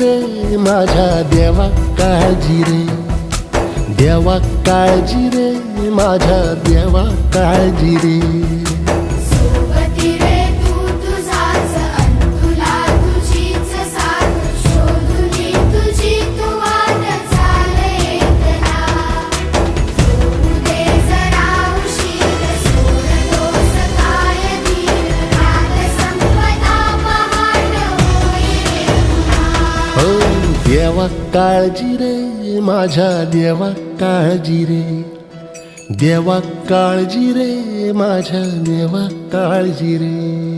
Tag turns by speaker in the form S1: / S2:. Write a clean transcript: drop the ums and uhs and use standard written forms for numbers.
S1: रे माझ्या देवा काळजी रे, देवा काळजी रे माझ्या देवा काळजी रे.
S2: सोबती रे तू तुझाच अंतुला तुझीच साथ, शोधुनी तुझी तू वाट चाल एकला. होऊ दे जरा उशीर, सोड दोष काय धीर, रात संपदा पहाट होई रे पुन्हा.
S1: हो देवा काळजी रे माझ्या देवा काळजी रे, देवा काळजी रे माझ्या देवा काळजी रे.